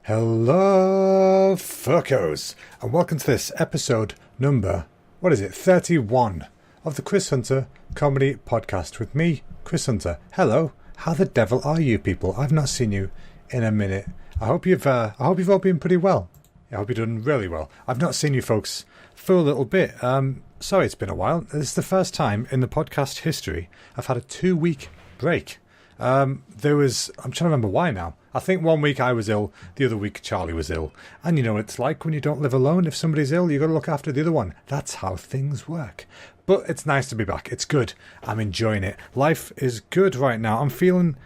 Hello, fuckos, and welcome to this episode number, 31 of the Chris Hunter Comedy Podcast with me, Chris Hunter. Hello, how the devil are you people? I've not seen you in a minute. I hope you've all been pretty well. I hope you've done really well. I've not seen you folks for a little bit. Sorry it's been a while. This is the first time in the podcast history I've had a 2-week break. I'm trying to remember why now. I think 1 week I was ill, the other week Charlie was ill. And you know what it's like when you don't live alone. If somebody's ill, you got to look after the other one. That's how things work. But it's nice to be back. It's good. I'm enjoying it. Life is good right now. I'm feeling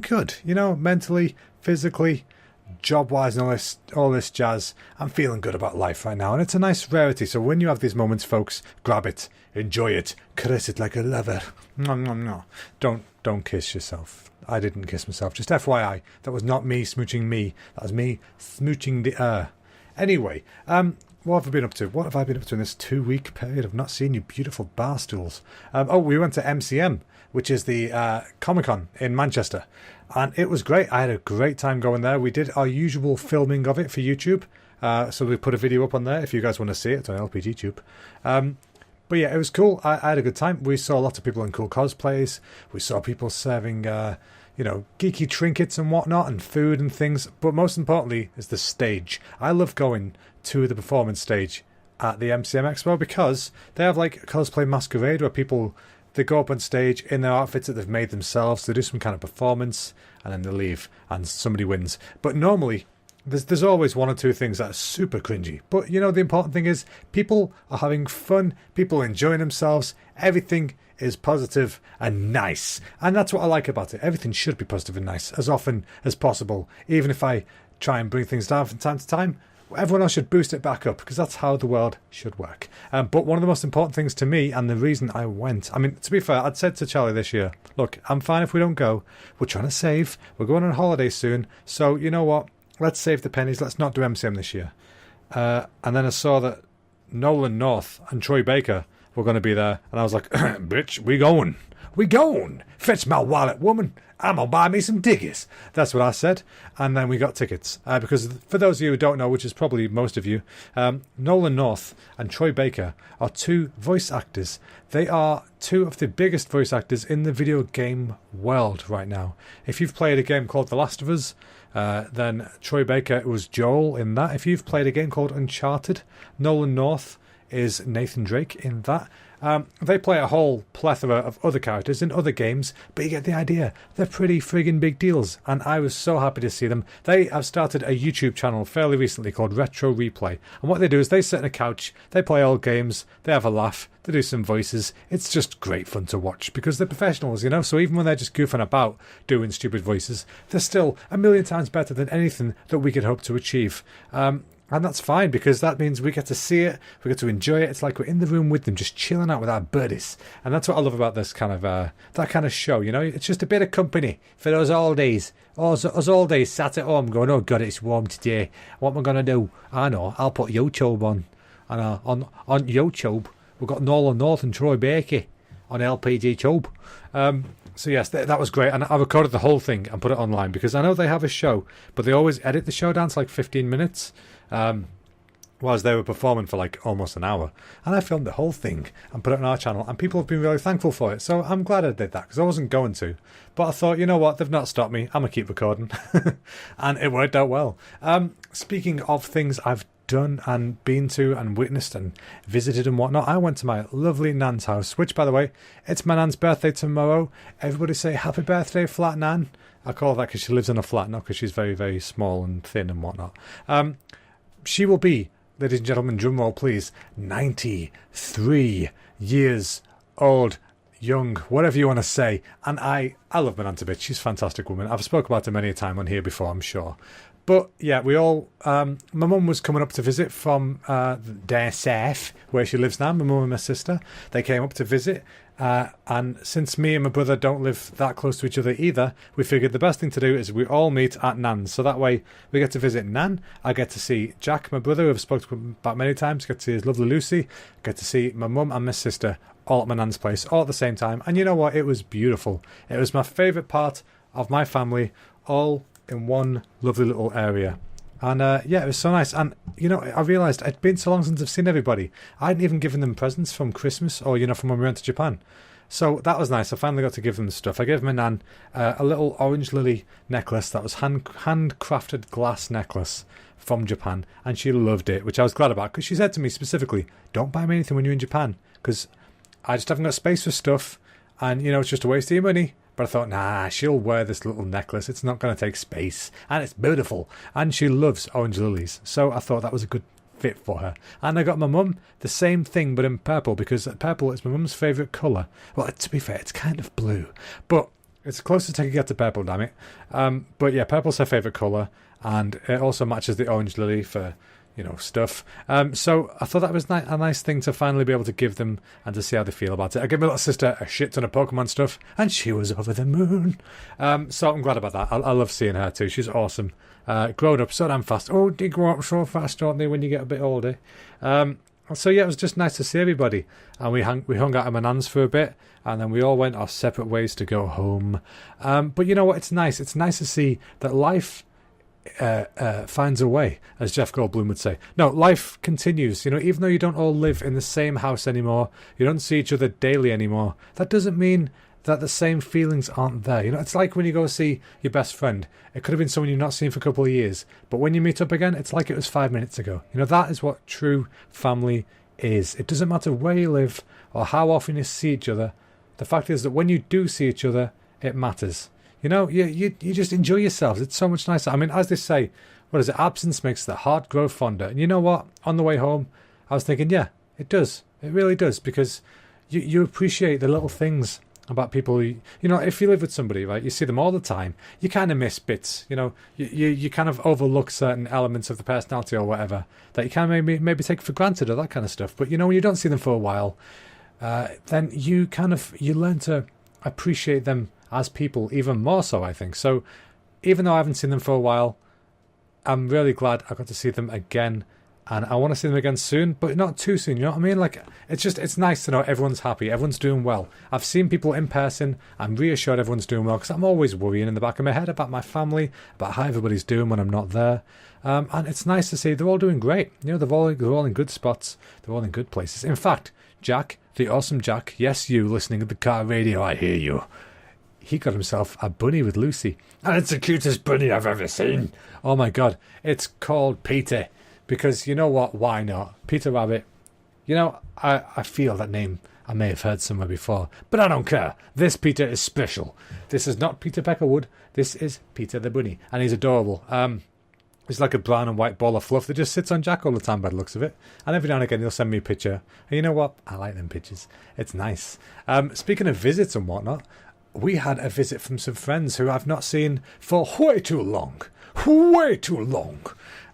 good. You know, mentally, physically, job-wise and all this jazz. I'm feeling good about life right now. And it's a nice rarity. So when you have these moments, folks, grab it. Enjoy it. Caress it like a lover. No. Don't kiss yourself. I didn't kiss myself. Just FYI, that was not me smooching me. That was me smooching the air. Anyway, what have I been up to? What have I been up to in this 2-week period? I've not seen you beautiful bar stools. We went to MCM, which is the Comic-Con in Manchester. And it was great. I had a great time going there. We did our usual filming of it for YouTube. So we put a video up on there if you guys want to see it. It's on LPGTube. But yeah, it was cool. I had a good time. We saw lots of people in cool cosplays. We saw people serving, geeky trinkets and whatnot and food and things. But most importantly is the stage. I love going to the performance stage at the MCM Expo because they have like a cosplay masquerade where they go up on stage in their outfits that they've made themselves. They do some kind of performance and then they leave and somebody wins. But normally, there's always one or two things that are super cringy. But, you know, the important thing is people are having fun. People are enjoying themselves. Everything is positive and nice. And that's what I like about it. Everything should be positive and nice as often as possible. Even if I try and bring things down from time to time, everyone else should boost it back up because that's how the world should work. But one of the most important things to me and the reason I went, I mean, to be fair, I'd said to Charlie this year, look, I'm fine if we don't go. We're trying to save. We're going on holiday soon. So, you know what? Let's save the pennies. Let's not do MCM this year. And then I saw that Nolan North and Troy Baker were going to be there. And I was like, bitch, we going. We going. Fetch my wallet, woman. I'm going to buy me some tickets. That's what I said. And then we got tickets. Because for those of you who don't know, which is probably most of you, Nolan North and Troy Baker are two voice actors. They are two of the biggest voice actors in the video game world right now. If you've played a game called The Last of Us, then Troy Baker was Joel in that. If you've played a game called Uncharted, Nolan North is Nathan Drake in that. They play a whole plethora of other characters in other games, but you get the idea. They're pretty friggin' big deals, and I was so happy to see them. They have started a YouTube channel fairly recently called Retro Replay, and what they do is they sit on a couch, they play old games, they have a laugh, they do some voices. It's just great fun to watch because they're professionals, you know, so even when they're just goofing about doing stupid voices, they're still a million times better than anything that we could hope to achieve. And that's fine because that means we get to see it, we get to enjoy it. It's like we're in the room with them, just chilling out with our buddies. And that's what I love about this kind of that kind of show. You know, it's just a bit of company for those all days. Us all days sat at home going, oh God, it's warm today. What am I gonna do? I know, I'll put YouTube on, and on YouTube we've got Nolan North and Troy Baker on LPG Tube. So yes, that was great, and I recorded the whole thing and put it online because I know they have a show, but they always edit the show down to like 15 minutes. Whereas they were performing for like almost an hour, and I filmed the whole thing and put it on our channel, and people have been really thankful for it. So I'm glad I did that because I wasn't going to, but I thought, you know what, they've not stopped me. I'm gonna keep recording, and it worked out well. Speaking of things I've done and been to and witnessed and visited and whatnot, I went to my lovely Nan's house, which, by the way, it's my Nan's birthday tomorrow. Everybody say happy birthday, flat Nan. I call her that because she lives in a flat, not because she's very, very small and thin and whatnot. She will be, ladies and gentlemen, drum roll please, 93 years old, young, whatever you want to say. And I love my Nan a bit. She's a fantastic woman. I've spoken about her many a time on here before, I'm sure. But yeah, we all, my mum was coming up to visit from Der Surf, where she lives now, my mum and my sister. They came up to visit. And since me and my brother don't live that close to each other either, we figured the best thing to do is we all meet at Nan's. So that way we get to visit Nan. I get to see Jack, my brother, who I've spoken about many times. Get to see his lovely Lucy. Get to see my mum and my sister all at my Nan's place all at the same time. And you know what? It was beautiful. It was my favourite part of my family, all in one lovely little area. And yeah, it was so nice. And, you know, I realised it'd been so long since I've seen everybody. I hadn't even given them presents from Christmas or, you know, from when we went to Japan. So that was nice. I finally got to give them stuff. I gave my nan a little orange lily necklace that was handcrafted glass necklace from Japan. And she loved it, which I was glad about. Because she said to me specifically, don't buy me anything when you're in Japan. Because I just haven't got space for stuff. And, you know, it's just a waste of your money. But I thought, nah, she'll wear this little necklace. It's not going to take space. And it's beautiful. And she loves orange lilies. So I thought that was a good fit for her. And I got my mum the same thing, but in purple, because purple is my mum's favourite colour. Well, to be fair, it's kind of blue. But it's closest I could get to purple, damn it. But yeah, purple's her favourite colour. And it also matches the orange lily for, you know, stuff. So I thought that was a nice thing to finally be able to give them and to see how they feel about it. I gave my little sister a shit ton of Pokemon stuff, and she was over the moon. So I'm glad about that. I love seeing her too. She's awesome. Grown up so damn fast. Oh, they grow up so fast, don't they, when you get a bit older? So yeah, it was just nice to see everybody. And we hung out at my nan's for a bit, and then we all went our separate ways to go home. But you know what? It's nice. It's nice to see that life finds a way, as Jeff Goldblum would say. No, life continues. You know, even though you don't all live in the same house anymore, you don't see each other daily anymore, that doesn't mean that the same feelings aren't there. You know, it's like when you go see your best friend. It could have been someone you've not seen for a couple of years, but when you meet up again, it's like it was 5 minutes ago. You know, that is what true family is. It doesn't matter where you live or how often you see each other. The fact is that when you do see each other, it matters. You know, you just enjoy yourselves. It's so much nicer. I mean, as they say, what is it? Absence makes the heart grow fonder. And you know what? On the way home, I was thinking, yeah, it does. It really does, because you appreciate the little things about people. You know, if you live with somebody, right, you see them all the time, you kind of miss bits. You know, you kind of overlook certain elements of the personality or whatever that you can maybe take for granted or that kind of stuff. But, you know, when you don't see them for a while, then you learn to appreciate them as people even more so, I think. So even though I haven't seen them for a while, I'm really glad I got to see them again, and I want to see them again soon, but not too soon, you know what I mean? Like, it's nice to know everyone's happy, everyone's doing well. I've seen people in person, I'm reassured everyone's doing well, because I'm always worrying in the back of my head about my family, about how everybody's doing when I'm not there. And it's nice to see they're all doing great. You know, they're all in good spots, they're all in good places. In fact, Jack, the awesome Jack, yes, you listening at the car radio, I hear you. He got himself a bunny with Lucy. And it's the cutest bunny I've ever seen. Oh my God. It's called Peter. Because you know what? Why not? Peter Rabbit. You know, I feel that name I may have heard somewhere before. But I don't care. This Peter is special. This is not Peter Peckerwood. This is Peter the bunny. And he's adorable. He's like a brown and white ball of fluff that just sits on Jack all the time by the looks of it. And every now and again he'll send me a picture. And you know what? I like them pictures. It's nice. Speaking of visits and whatnot, we had a visit from some friends who I've not seen for way too long. Way too long.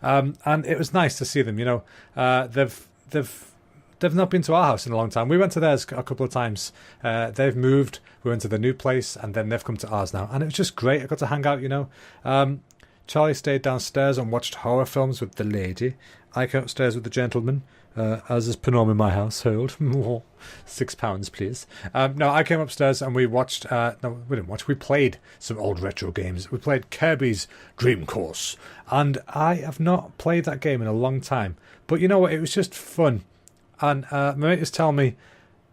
And it was nice to see them, you know. They've not been to our house in a long time. We went to theirs a couple of times. They've moved. We went to the new place, and then they've come to ours now. And it was just great. I got to hang out, you know. Charlie stayed downstairs and watched horror films with the lady. I came upstairs with the gentleman. As is per norm in my household. £6, please. No, I came upstairs and we watched... no, we didn't watch. We played some old retro games. We played Kirby's Dream Course. And I have not played that game in a long time. But you know what? It was just fun. And my mate was telling me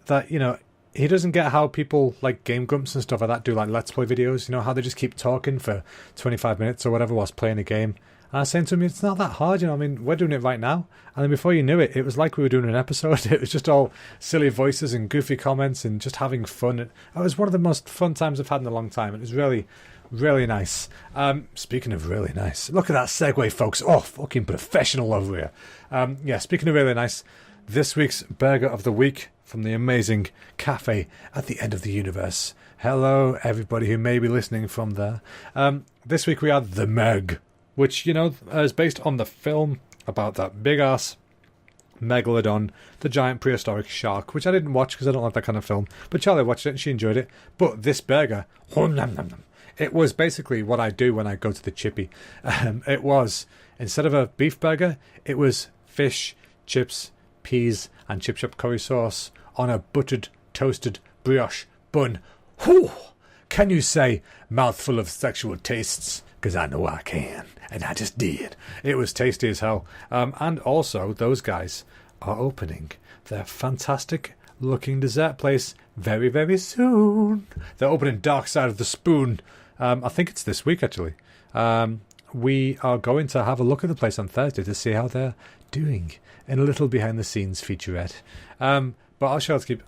that, you know, he doesn't get how people like Game Grumps and stuff like that do like Let's Play videos. You know, how they just keep talking for 25 minutes or whatever whilst playing a game. And I was saying to him, it's not that hard, you know, I mean, we're doing it right now. And then before you knew it, it was like we were doing an episode. It was just all silly voices and goofy comments and just having fun. It was one of the most fun times I've had in a long time. It was really, really nice. Speaking of really nice, look at that segue, folks. Oh, fucking professional over here. Yeah, speaking of really nice, this week's burger of the week from the amazing cafe at the end of the universe. Hello, everybody who may be listening from there. This week we had The Meg, which, you know, is based on the film about that big-ass megalodon, the giant prehistoric shark, which I didn't watch because I don't like that kind of film. But Charlie watched it and she enjoyed it. But this burger, oh, nom, nom, nom, it was basically what I do when I go to the chippy. It was, instead of a beef burger, it was fish, chips, peas, and chip shop curry sauce on a buttered, toasted brioche bun. Whew! Can you say mouthful of sexual tastes? because I know I can. And I just did. It was tasty as hell. And also, those guys are opening their fantastic looking dessert place very, very soon. They're opening Dark Side of the Spoon. I think it's this week, actually. We are going to have a look at the place on Thursday to see how they're doing in a little behind the scenes featurette. But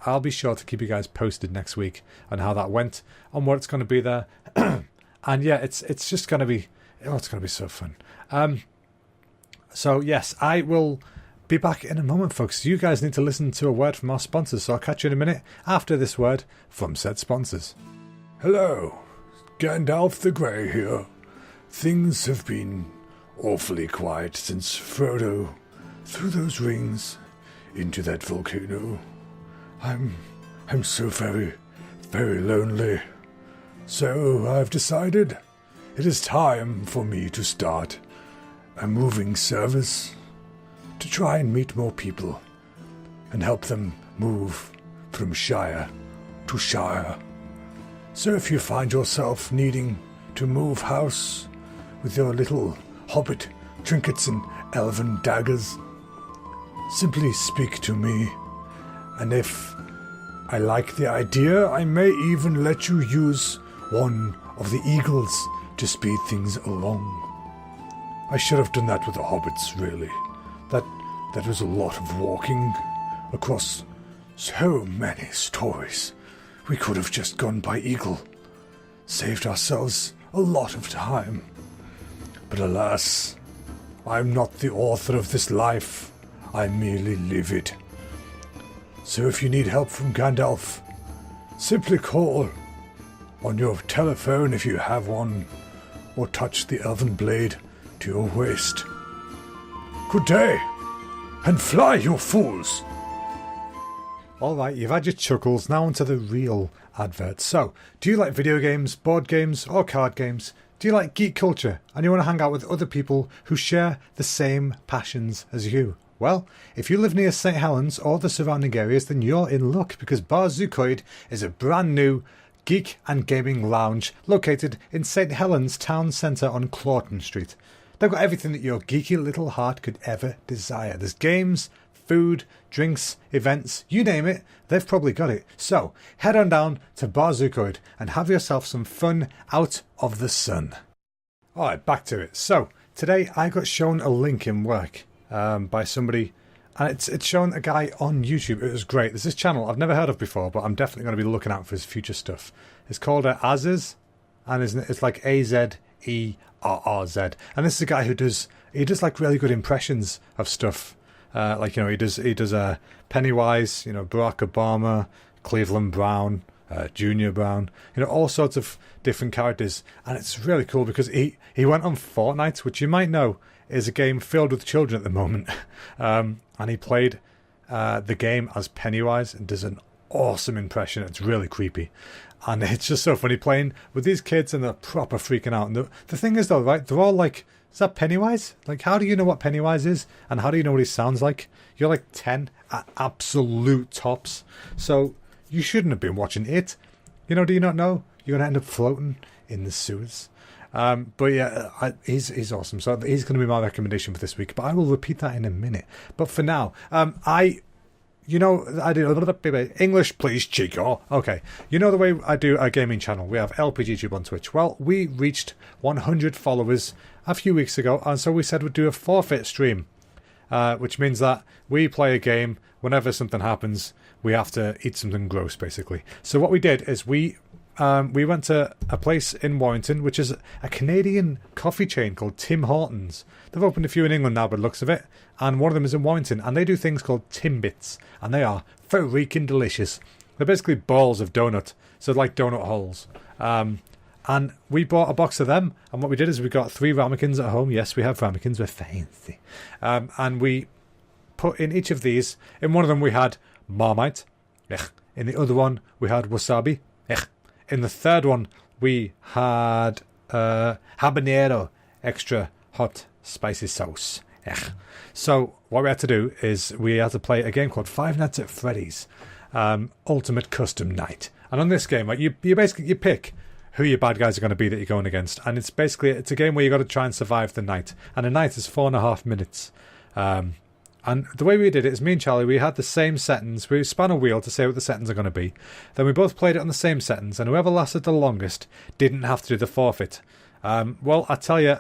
I'll be sure to keep you guys posted next week on how that went, on what it's going to be there. And yeah, it's just going to be, it's going to be so fun. So yes, I will be back in a moment, folks. You guys need to listen to a word from our sponsors, so I'll catch you in a minute after this word from said sponsors. Hello, Gandalf the Grey here. Things have been awfully quiet since Frodo threw those rings into that volcano. I'm so very, very lonely. So I've decided it is time for me to start a moving service to try and meet more people and help them move from shire to shire. So if you find yourself needing to move house with your little hobbit trinkets and elven daggers, simply speak to me, and if I like the idea, I may even let you use one of the eagles to speed things along. I should have done that with the hobbits, really. That was a lot of walking across so many stories. We could have just gone by eagle, saved ourselves a lot of time. But alas, I'm not the author of this life. I merely live it. So if you need help from Gandalf, simply call on your telephone if you have one, or touch the elven blade to your waist. Good day, and fly, you fools! Alright, you've had your chuckles, now onto the real advert. So, do you like video games, board games, or card games? Do you like geek culture, and you want to hang out with other people who share the same passions as you? Well, if you live near St. Helens or the surrounding areas, then you're in luck, because Bar Zukoid is a brand new geek and gaming lounge located in St. Helens town centre on Clawton Street. They've got everything that your geeky little heart could ever desire. There's games, food, drinks, events, you name it, they've probably got it. So, head on down to Bar Zukoid and have yourself some fun out of the sun. Alright, back to it. So, today I got shown a link in work by somebody, and it's shown a guy on YouTube. It was great. There's this channel I've never heard of before, but I'm definitely going to be looking out for his future stuff. It's called Aziz, and it's like AZERRZ. And this is a guy who does like really good impressions of stuff. Like, you know, he does Pennywise, you know, Barack Obama, Cleveland Brown, Junior Brown, you know, all sorts of different characters. And it's really cool because he went on Fortnite, which you might know is a game filled with children at the moment. And he played the game as Pennywise and does an awesome impression. It's really creepy. And it's just so funny playing with these kids, and they're proper freaking out. And the thing is, though, right, they're all like, is that Pennywise? Like, how do you know what Pennywise is? And how do you know what he sounds like? You're like 10 at absolute tops. So you shouldn't have been watching it. You know, do you not know? You're going to end up floating in the sewers. But yeah, he's awesome. So he's going to be my recommendation for this week. But I will repeat that in a minute. But for now, I do a little bit English, please, Chico. Okay, you know the way I do a gaming channel. We have LPGTube on Twitch. Well, we reached 100 followers a few weeks ago, and so we said we'd do a forfeit stream, which means that we play a game. Whenever something happens, we have to eat something gross, basically. So what we did is we went to a place in Warrington, which is a Canadian coffee chain called Tim Hortons. They've opened a few in England now by the looks of it, and one of them is in Warrington, and they do things called Timbits, and they are freaking delicious. They're basically balls of donut, so like donut holes. And we bought a box of them, and what we did is we got 3 ramekins at home. Yes, we have ramekins, we're fancy. And we put in each of these, in one of them we had Marmite, in the other one we had wasabi, in the third one we had habanero extra hot spicy sauce. So what we had to do is we had to play a game called Five Nights at Freddy's Ultimate Custom Night. And on this game, like, you basically pick who your bad guys are going to be that you're going against. And it's a game where you got to try and survive the night. And a night is 4.5 minutes. And the way we did it is me and Charlie, we had the same settings. We spun a wheel to say what the settings are going to be. Then we both played it on the same settings, and whoever lasted the longest didn't have to do the forfeit. Well, I tell you,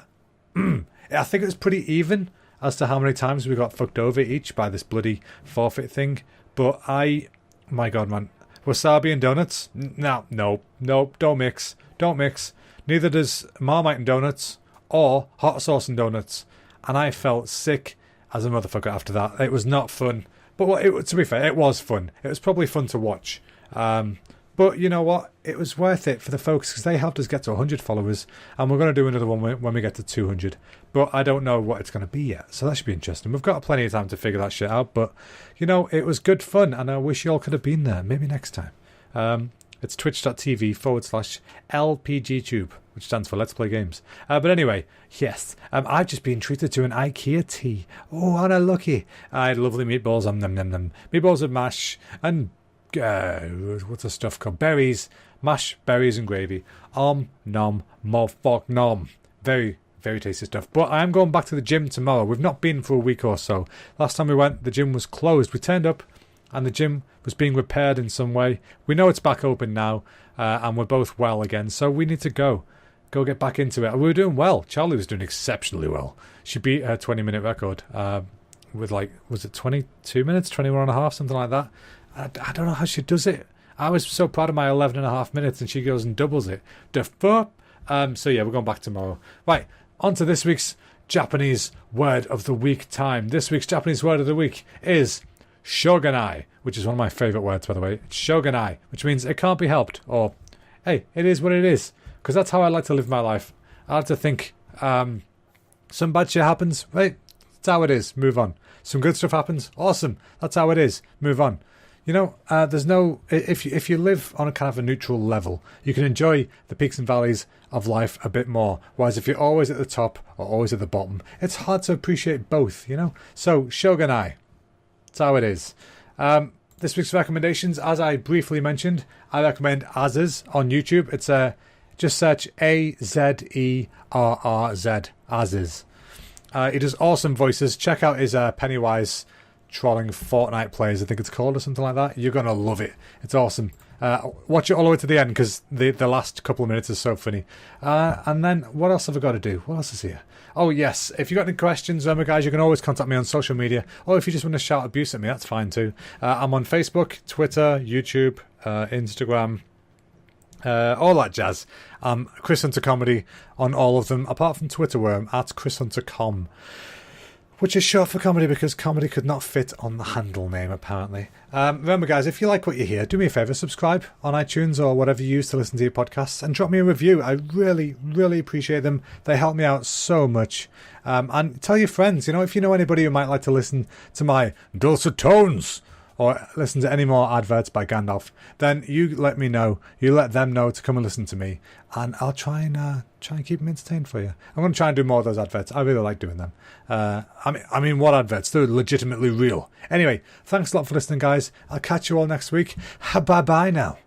I think it was pretty even as to how many times we got fucked over each by this bloody forfeit thing. But my God, man, wasabi and donuts? No, don't mix. Neither does Marmite and donuts or hot sauce and donuts. And I felt sick as a motherfucker after that. It was not fun. But to be fair, it was fun. It was probably fun to watch. But you know what? It was worth it for the folks because they helped us get to 100 followers. And we're going to do another one when we get to 200. But I don't know what it's going to be yet. So that should be interesting. We've got plenty of time to figure that shit out. But, it was good fun. And I wish you all could have been there. Maybe next time. It's twitch.tv/LPGTube, which stands for Let's Play Games. But anyway, yes, I've just been treated to an IKEA tea. Oh, aren't I lucky? I had lovely meatballs, meatballs with mash, and what's the stuff called? Berries, mash, berries and gravy. Nom, more fuck nom. Very, very tasty stuff. But I am going back to the gym tomorrow. We've not been for a week or so. Last time we went, the gym was closed. We turned up, and the gym was being repaired in some way. We know it's back open now, and we're both well again, so we need to go get back into it. We were doing well. Charlie was doing exceptionally well. She beat her 20-minute record with, was it 22 minutes, 21 and a half, something like that. I don't know how she does it. I was so proud of my 11 and a half minutes, and she goes and doubles it. The fuck? So yeah, we're going back tomorrow. Right, on to this week's Japanese word of the week time. This week's Japanese word of the week is shogunai, which is one of my favourite words, by the way. It's shogunai, which means it can't be helped, or, hey, it is what it is. Because that's how I like to live my life. I like to think some bad shit happens, right? That's how it is. Move on. Some good stuff happens. Awesome. That's how it is. Move on. There's no... If you live on a kind of a neutral level, you can enjoy the peaks and valleys of life a bit more. Whereas if you're always at the top or always at the bottom, it's hard to appreciate both, So, shogunai. That's how it is. This week's recommendations, as I briefly mentioned, I recommend Azers on YouTube. It's just search AZERRZ, Azers. He does awesome voices. Check out his Pennywise trolling Fortnite players, I think it's called, or something like that. You're gonna love it. It's awesome. Watch it all the way to the end because the last couple of minutes is so funny. And then what else have I got to do? What else is here? Oh yes, if you got any questions, remember guys, you can always contact me on social media, or if you just want to shout abuse at me, that's fine too. I'm on Facebook, Twitter, YouTube, Instagram, all that jazz. Chris Hunter Comedy on all of them, apart from Twitter where I'm at ChrisHunterCom, which is short for comedy because comedy could not fit on the handle name, apparently. Remember, guys, if you like what you hear, do me a favour, subscribe on iTunes or whatever you use to listen to your podcasts and drop me a review. I really, really appreciate them. They help me out so much. And tell your friends, if you know anybody who might like to listen to my dulcet tones or listen to any more adverts by Gandalf, then you let me know. You let them know to come and listen to me, and I'll try and keep them entertained for you. I'm going to try and do more of those adverts. I really like doing them. I mean, what adverts? They're legitimately real. Anyway, thanks a lot for listening, guys. I'll catch you all next week. Bye-bye now.